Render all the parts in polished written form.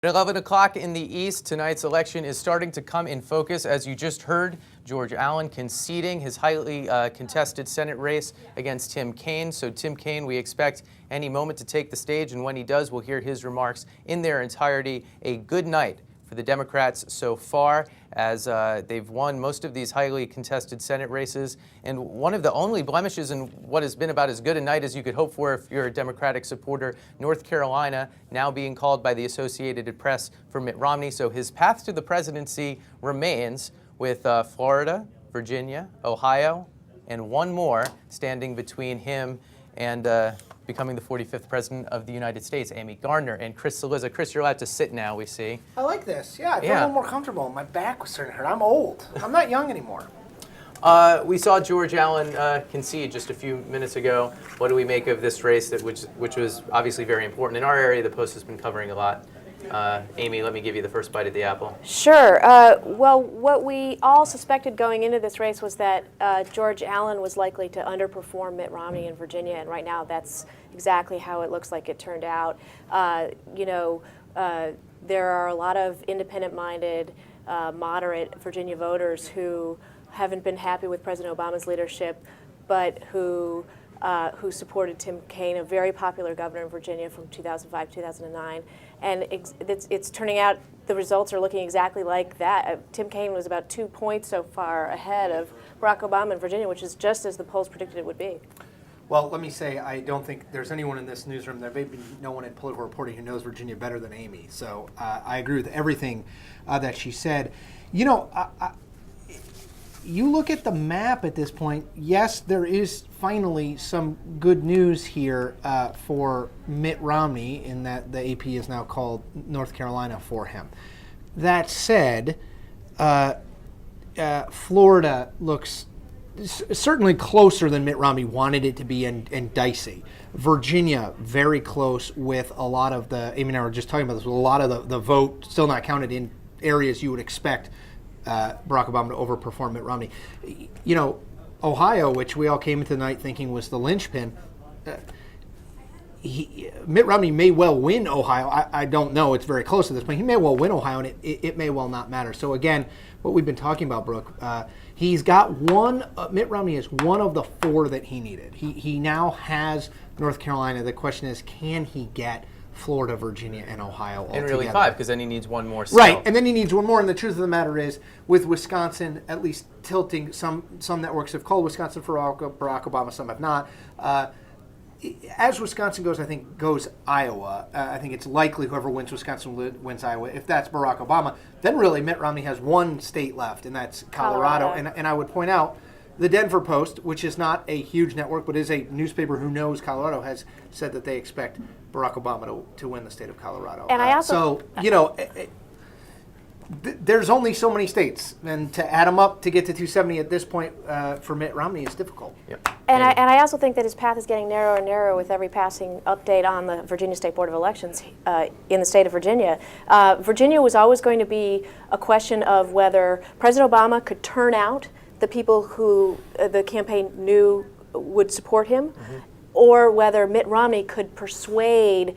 At 11 o'clock in the East, tonight's election is starting to come in focus. As you just heard, George Allen conceding his highly contested Senate race against Tim Kaine. So Tim Kaine, we expect any moment to take the stage, and when he does, we'll hear his remarks in their entirety. A good night for the Democrats so far, as they've won most of these highly contested Senate races. And one of the only blemishes in what has been about as good a night as you could hope for if you're a Democratic supporter, North Carolina now being called by the Associated Press for Mitt Romney. So his path to the presidency remains with Florida, Virginia, Ohio, and one more standing between him and becoming the 45th president of the United States, Amy Gardner and Chris Cillizza. Chris, you're allowed to sit now, we see. I like this. Yeah, I feel a little more comfortable. My back was starting to hurt. I'm old. I'm not young anymore. We saw George Allen concede just a few minutes ago. What do we make of this race, which was obviously very important? In our area, the Post has been covering a lot. Amy, let me give you the first bite of the apple. Sure. Well, what we all suspected going into this race was that George Allen was likely to underperform Mitt Romney in Virginia, and right now that's exactly how it looks like it turned out. There are a lot of independent-minded, moderate Virginia voters who haven't been happy with President Obama's leadership, but who supported Tim Kaine, a very popular governor in Virginia from 2005 2009. And it's turning out the results are looking exactly like that. Tim Kaine was about 2 points so far ahead of Barack Obama in Virginia, which is just as the polls predicted it would be. Well, let me say, I don't think there's anyone in this newsroom, there may be no one in political reporting who knows Virginia better than Amy. So I agree with everything that she said. You know, you look at the map at this point, yes, there is finally some good news here for Mitt Romney in that the AP is now called North Carolina for him. That said, Florida looks certainly closer than Mitt Romney wanted it to be and dicey. Virginia, very close with a lot of the, Amy and I were just talking about this, with a lot of the vote still not counted in areas you would expect Barack Obama to overperform Mitt Romney. You know, Ohio, which we all came into the night thinking was the linchpin, Mitt Romney may well win Ohio. I don't know. It's very close to this point. He may well win Ohio, and it may well not matter. So again, what we've been talking about, Brooke, he's got one. Mitt Romney is one of the four that he needed. He now has North Carolina. The question is, can he get Florida, Virginia, and Ohio all together? And really five, because then he needs one more still. Right, and then he needs one more. And the truth of the matter is, with Wisconsin at least tilting, some networks have called Wisconsin for Barack Obama, some have not. As Wisconsin goes, I think goes Iowa. I think it's likely whoever wins Wisconsin wins Iowa. If that's Barack Obama, then really Mitt Romney has one state left, and that's Colorado. And I would point out, the Denver Post, which is not a huge network, but is a newspaper who knows Colorado, has said that they expect Barack Obama to win the state of Colorado. And I also, there's only so many states, and to add them up to get to 270 at this point for Mitt Romney is difficult. Yep. And I also think that his path is getting narrower and narrower with every passing update on the Virginia State Board of Elections in the state of Virginia. Virginia was always going to be a question of whether President Obama could turn out the people who the campaign knew would support him, or whether Mitt Romney could persuade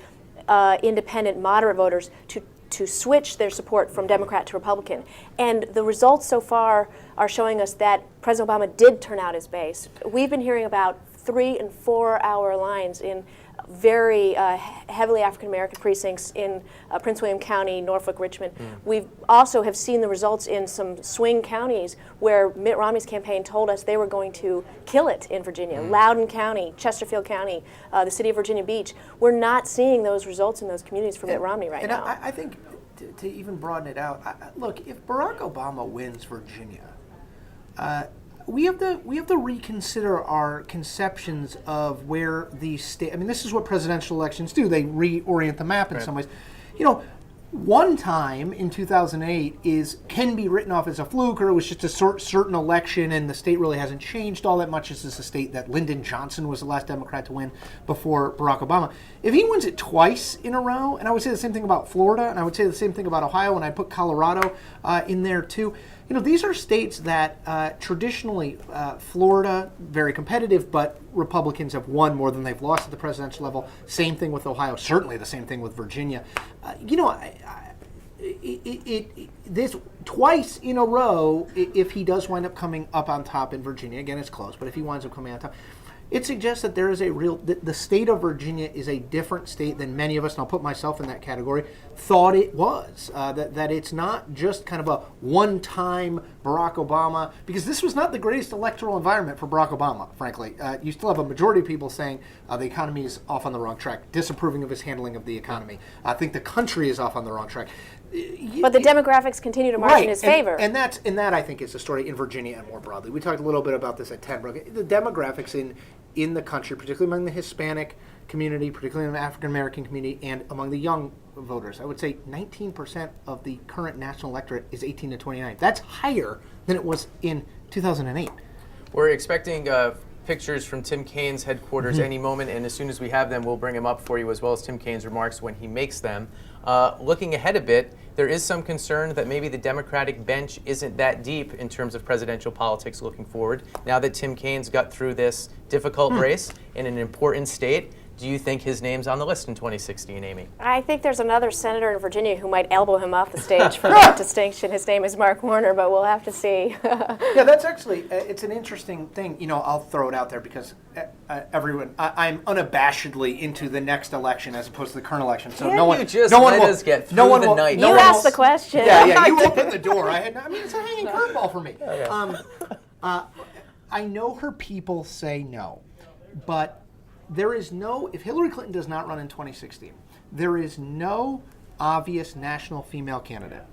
independent, moderate voters to switch their support from Democrat to Republican. And the results so far are showing us that President Obama did turn out his base. We've been hearing about 3 and 4 hour lines in very heavily African-American precincts in Prince William County, Norfolk, Richmond. We also have seen the results in some swing counties where Mitt Romney's campaign told us they were going to kill it in Virginia. Loudoun County, Chesterfield County, the city of Virginia Beach. We're not seeing those results in those communities for Mitt Romney right now. And I think to even broaden it out, look, if Barack Obama wins Virginia, we have to reconsider our conceptions of where these states. I mean, this is what presidential elections do. They reorient the map in some ways. You know, one time in 2008 can be written off as a fluke, or it was just a certain election, and the state really hasn't changed all that much. This is a state that Lyndon Johnson was the last Democrat to win before Barack Obama. If he wins it twice in a row, and I would say the same thing about Florida, and I would say the same thing about Ohio, and I'd put Colorado in there too. You know, these are states that traditionally, Florida, very competitive, but Republicans have won more than they've lost at the presidential level. Same thing with Ohio, certainly the same thing with Virginia. this twice in a row, if he does wind up coming up on top in Virginia, again it's close, but if he winds up coming on top, it suggests that there is the state of Virginia is a different state than many of us, and I'll put myself in that category, thought it was. That it's not just kind of a one-time Barack Obama, because this was not the greatest electoral environment for Barack Obama, frankly. You still have a majority of people saying the economy is off on the wrong track, disapproving of his handling of the economy. I think the country is off on the wrong track. But the demographics continue to march in his favor. And that I think is the story in Virginia and more broadly. We talked a little bit about this at 10, Brooke. The demographics in the country, particularly among the Hispanic community, particularly in the African American community, and among the young voters. I would say 19% of the current national electorate is 18 to 29. That's higher than it was in 2008. We're expecting pictures from Tim Kaine's headquarters any moment, and as soon as we have them, we'll bring them up for you, as well as Tim Kaine's remarks when he makes them. Looking ahead a bit, there is some concern that maybe the Democratic bench isn't that deep in terms of presidential politics looking forward. Now that Tim Kaine's got through this difficult race in an important state, do you think his name's on the list in 2016, Amy? I think there's another senator in Virginia who might elbow him off the stage for that distinction. His name is Mark Warner, but we'll have to see. Yeah, that's actually, it's an interesting thing. You know, I'll throw it out there because I'm unabashedly into the next election as opposed to the current election. So no one, you just no one let will, us get through no one the will, night. You asked the question. Yeah, you opened the door. It's a hanging curveball for me. Okay. I know her people say no, but there is no, if Hillary Clinton does not run in 2016, there is no obvious national female candidate.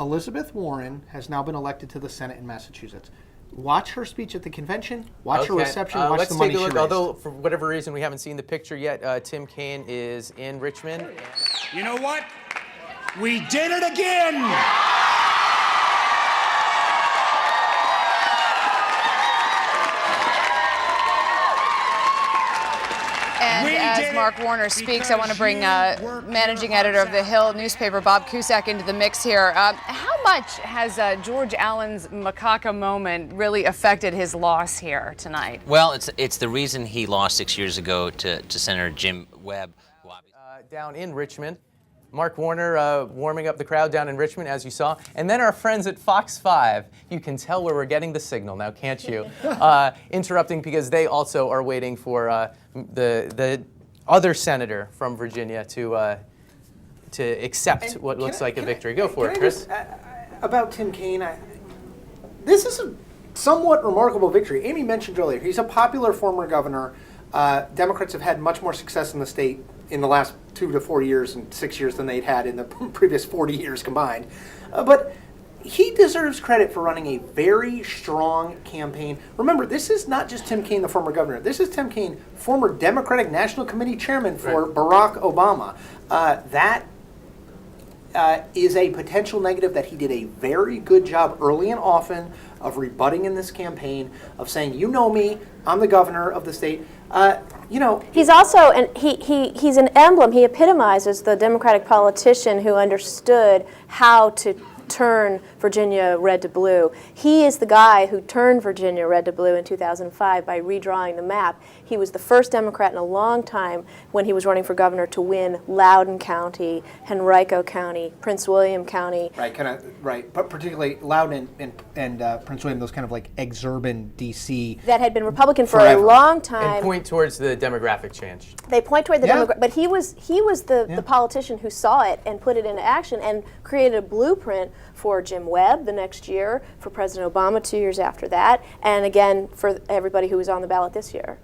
Elizabeth Warren has now been elected to the Senate in Massachusetts. Watch her speech at the convention, watch her reception, watch let's the money take a look. she raised. Although, for whatever reason, we haven't seen the picture yet, Tim Kaine is in Richmond. You know what? We did it again! And as Mark Warner speaks, I want to bring managing editor of the Hill newspaper, Bob Cusack, into the mix here. How much has George Allen's macaca moment really affected his loss here tonight? Well, it's the reason he lost 6 years ago to Senator Jim Webb. Down in Richmond. Mark Warner warming up the crowd down in Richmond, as you saw. And then our friends at Fox 5. You can tell where we're getting the signal now, can't you? Interrupting because they also are waiting for the other senator from Virginia to accept what looks like a victory. Go for it, Chris. About Tim Kaine, this is a somewhat remarkable victory. Amy mentioned earlier, he's a popular former governor. Democrats have had much more success in the state in the last 2 to 4 years and 6 years than they'd had in the previous 40 years combined. But he deserves credit for running a very strong campaign. Remember, this is not just Tim Kaine, the former governor. This is Tim Kaine, former Democratic National Committee chairman for Barack Obama. That is a potential negative, that he did a very good job early and often of rebutting in this campaign, of saying, you know me, I'm the governor of the state. He's also, and he's an emblem. He epitomizes the Democratic politician who understood how to turn Virginia red to blue. He is the guy who turned Virginia red to blue in 2005 by redrawing the map. He was the first Democrat in a long time, when he was running for governor, to win Loudoun County, Henrico County, Prince William County. Right, but particularly Loudoun and Prince William, those kind of like exurban D.C. that had been Republican for forever. a long time. And point towards the demographic change. They point toward the demographic, but he was the politician who saw it and put it into action and created a blueprint for Jim Webb the next year, for President Obama 2 years after that, and again for everybody who was on the ballot this year.